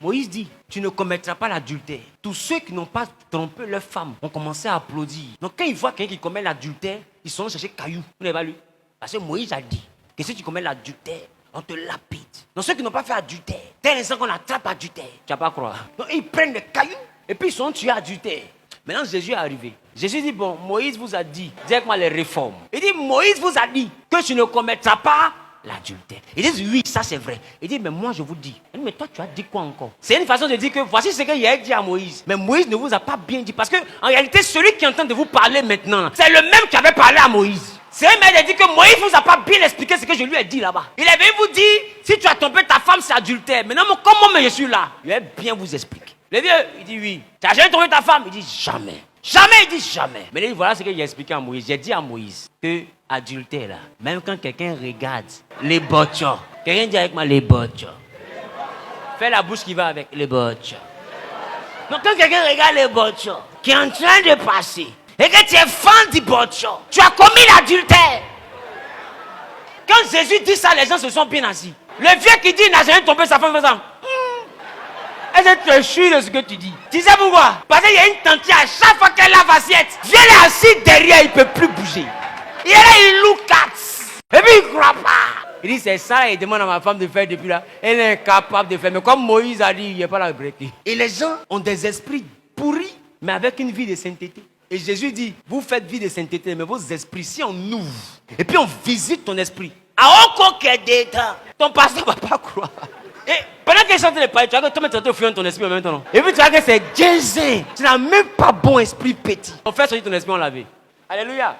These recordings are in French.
Moïse dit, tu ne commettras pas l'adultère. Tous ceux qui n'ont pas trompé leur femme ont commencé à applaudir. Donc quand ils voient quelqu'un qui commet l'adultère, ils sont chercher cailloux. Vous n'avez pas lu? Parce que Moïse a dit que si tu commets l'adultère, on te lapide. Donc ceux qui n'ont pas fait adultère, tel instant qu'on attrape adultère, tu vas pas croire. Donc ils prennent des cailloux et puis ils sont tués adultère. Maintenant Jésus est arrivé. Jésus dit, bon, Moïse vous a dit, directement les réformes. Il dit, Moïse vous a dit que tu ne commettras pas l'adultère. Il dit, oui, ça c'est vrai. Il dit, mais moi je vous dis. Il dit, mais toi tu as dit quoi encore? C'est une façon de dire que voici ce qu'il a dit à Moïse. Mais Moïse ne vous a pas bien dit. Parce que en réalité, celui qui est en train de vous parler maintenant, c'est le même qui avait parlé à Moïse. C'est lui qui a dit que Moïse ne vous a pas bien expliqué ce que je lui ai dit là-bas. Il avait vous dit, si tu as trompé ta femme, c'est adultère. Maintenant, comment je suis là? Il va bien vous expliquer. Le vieux, il dit oui. Tu n'as jamais trompé ta femme? Il dit jamais. Jamais, il dit jamais. Mais voilà ce qu'il a expliqué à Moïse. J'ai dit à Moïse que adultère là, même quand quelqu'un regarde les botchos, quelqu'un dit avec moi les botchos. Fais la bouche qui va avec les botchos. Donc quand quelqu'un regarde les botchos, qui est en train de passer, et que tu es fan du botcho, tu as commis l'adultère. Quand Jésus dit ça, les gens se sont bien assis. Le vieux qui dit il n'a jamais trompé sa femme, ça. Est-ce que tu es sûr de ce que tu dis? Tu sais pourquoi? Parce qu'il y a une tante qui, à chaque fois qu'elle lave l'assiette, viens là assis derrière, il ne peut plus bouger. Il est là, il look at. Et puis il ne croit pas. Il dit c'est ça, il demande à ma femme de faire depuis là. Elle est incapable de faire. Mais comme Moïse a dit, il n'y a pas la breaker. Et les gens ont des esprits pourris, mais avec une vie de sainteté. Et Jésus dit, vous faites vie de sainteté, mais vos esprits, si on ouvre, et puis on visite ton esprit, ton pasteur ne va pas croire. Et pendant qu'il chante les pailles, tu vois que toi, tu es au fond de ton esprit en même temps. Et puis tu vois que c'est Jésus. Tu n'as même pas bon esprit petit. On fait sortir ton esprit, on l'a vu. Alléluia.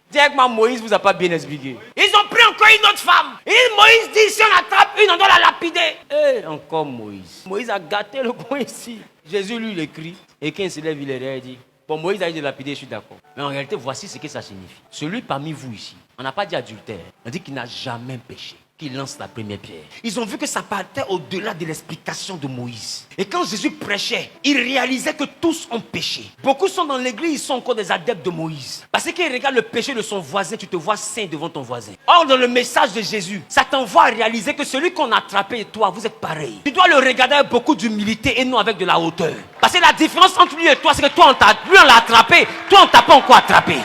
Dis avec moi, Moïse vous a pas bien expliqué. Ils ont pris encore une autre femme. Et Moïse dit, si on attrape une, on doit la lapider. Et encore Moïse. Moïse a gâté le coin ici. Jésus lui l'écrit. Et quand il se lève, il est là, il dit, bon, Moïse a dit de lapider, je suis d'accord. Mais en réalité, voici ce que ça signifie. Celui parmi vous ici, on n'a pas dit adultère. On dit qu'il n'a jamais péché. Qu'il lance la première pierre. Ils ont vu que ça partait au-delà de l'explication de Moïse. Et quand Jésus prêchait, il réalisait que tous ont péché. Beaucoup sont dans l'église, ils sont encore des adeptes de Moïse. Parce qu'ils regardent le péché de son voisin, tu te vois saint devant ton voisin. Or, dans le message de Jésus, ça t'envoie à réaliser que celui qu'on a attrapé et toi, vous êtes pareil. Tu dois le regarder avec beaucoup d'humilité et non avec de la hauteur. Parce que la différence entre lui et toi, c'est que toi, lui on l'a attrapé, toi on t'a pas encore attrapé.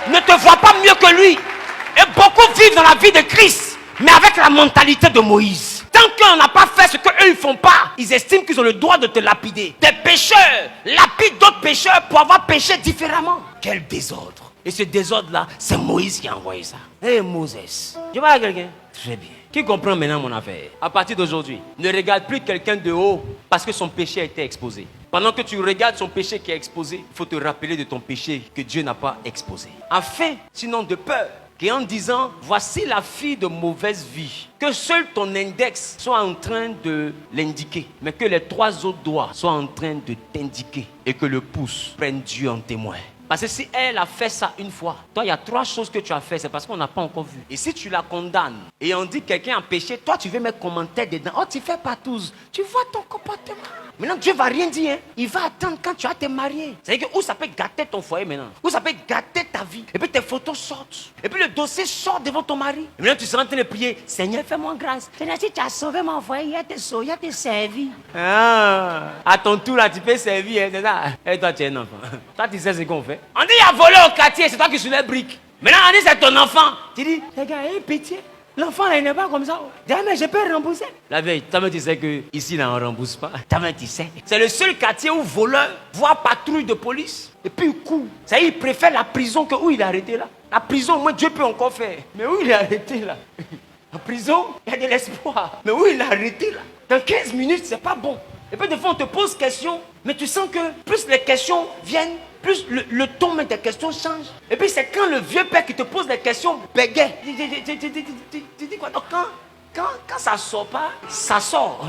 Ne te vois pas mieux que lui. Et beaucoup vivent dans la vie de Christ, mais avec la mentalité de Moïse. Tant qu'on n'a pas fait ce qu'eux ils font pas, ils estiment qu'ils ont le droit de te lapider. Des pécheurs lapident d'autres pécheurs pour avoir péché différemment. Quel désordre. Et ce désordre-là, c'est Moïse qui a envoyé ça. Hé Moses, tu parles à quelqu'un? Très bien. Qui comprend maintenant mon affaire? À partir d'aujourd'hui, ne regarde plus quelqu'un de haut parce que son péché a été exposé. Pendant que tu regardes son péché qui est exposé, il faut te rappeler de ton péché que Dieu n'a pas exposé. Afin, sinon de peur, qu'en disant, voici la fille de mauvaise vie, que seul ton index soit en train de l'indiquer, mais que les 3 autres doigts soient en train de t'indiquer et que le pouce prenne Dieu en témoin. Parce que si elle a fait ça une fois, toi, il y a 3 choses que tu as fait, c'est parce qu'on n'a pas encore vu. Et si tu la condamnes et on dit que quelqu'un a péché, toi, tu veux mettre commentaire dedans. Oh, tu fais pas tous. Tu vois ton comportement. Maintenant, Dieu va rien dire. Hein. Il va attendre quand tu vas te marier. C'est-à-dire que où ça peut gâter ton foyer maintenant. Où ça peut gâter ta vie. Et puis tes photos sortent. Et puis le dossier sort devant ton mari. Et maintenant, tu seras en train de prier. Seigneur, fais-moi grâce. Seigneur, si tu as sauvé mon foyer, il a te servi. Ah, à ton tour, là, tu peux servir. Hein, c'est ça. Et toi, tu es un enfant. Toi, tu sais ce qu'on fait. On dit, il a volé au quartier. C'est toi qui soulèves briques. Maintenant, on dit, c'est ton enfant. Tu dis, les gars, aie pitié. L'enfant, là, il n'est pas comme ça. Mais je peux rembourser. La veille, tu sais qu'ici, là, on ne rembourse pas. Tu sais. C'est le seul quartier où voleur voit patrouille de police. Et puis, il court. Ça y est, il préfère la prison que où il est arrêté là. La prison, au moins, Dieu peut encore faire. Mais où il est arrêté là? La prison, il y a de l'espoir. Mais où il est arrêté là? Dans 15 minutes, c'est pas bon. Et puis, des fois, on te pose question. Mais tu sens que plus les questions viennent, plus le ton de tes questions change. Et puis c'est quand le vieux père qui te pose des questions bégaye. Tu dis quoi? Donc quand ça sort pas, ça sort.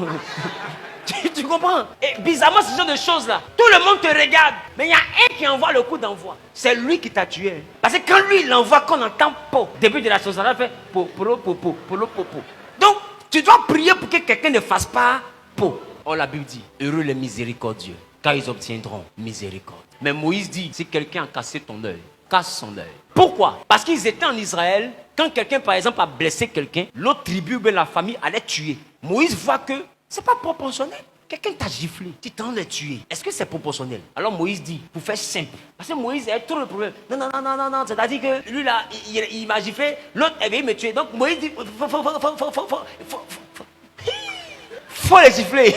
tu comprends? Et bizarrement, ce genre de choses-là, tout le monde te regarde. Mais il y a un qui envoie le coup d'envoi. C'est lui qui t'a tué. Parce que quand lui, il envoie, qu'on entend po, début de la chose, ça fait po, po, po, po, po, po, po. Donc, tu dois prier pour que quelqu'un ne fasse pas po. Oh, la Bible dit, heureux les miséricordieux, car ils obtiendront miséricorde. Mais Moïse dit, si quelqu'un a cassé ton œil, casse son œil. Pourquoi? Parce qu'ils étaient en Israël, quand quelqu'un par exemple a blessé quelqu'un, l'autre tribu ou la famille allait tuer. Moïse voit que c'est pas proportionnel. Quelqu'un t'a giflé, tu t'en les tuer. Est-ce que c'est proportionnel? Alors Moïse dit, pour faire simple. Parce que Moïse a trop de problèmes. Non. C'est-à-dire que lui là, il m'a giflé, l'autre est venu me tuer. Donc Moïse dit, faut les gifler.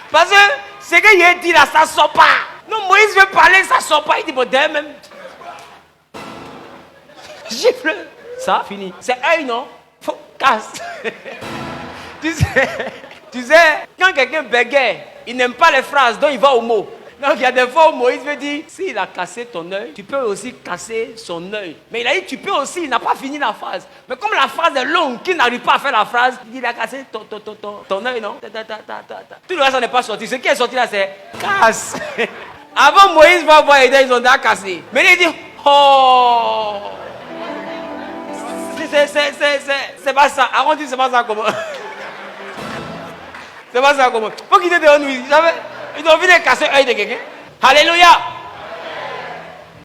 Parce que ce qu'il a dit là, ça ne sort pas. Non, Moïse veut parler, ça ne sort pas. Il dit, bon, d'ailleurs même. Gifle. Ça, fini. C'est œil, non? Faut casse. Tu sais, quand quelqu'un bégaye, il n'aime pas les phrases, donc il va au mot. Donc il y a des fois où Moïse veut dire, s'il a cassé ton œil, tu peux aussi casser son œil. Mais il a dit, tu peux aussi, il n'a pas fini la phrase. Mais comme la phrase est longue, qu'il n'arrive pas à faire la phrase, il dit, il a cassé ton œil, non? Tout le reste, ça n'est pas sorti. Ce qui est sorti là, c'est casse. Avant Moïse va voir Eden, ils ont déjà cassé. Mais il dit, oh, c'est pas ça. Aaron dit, c'est pas ça comment. C'est pas ça comment. Faut quitter devant nous. Ils ont envie de casser l'œil de quelqu'un. Alléluia.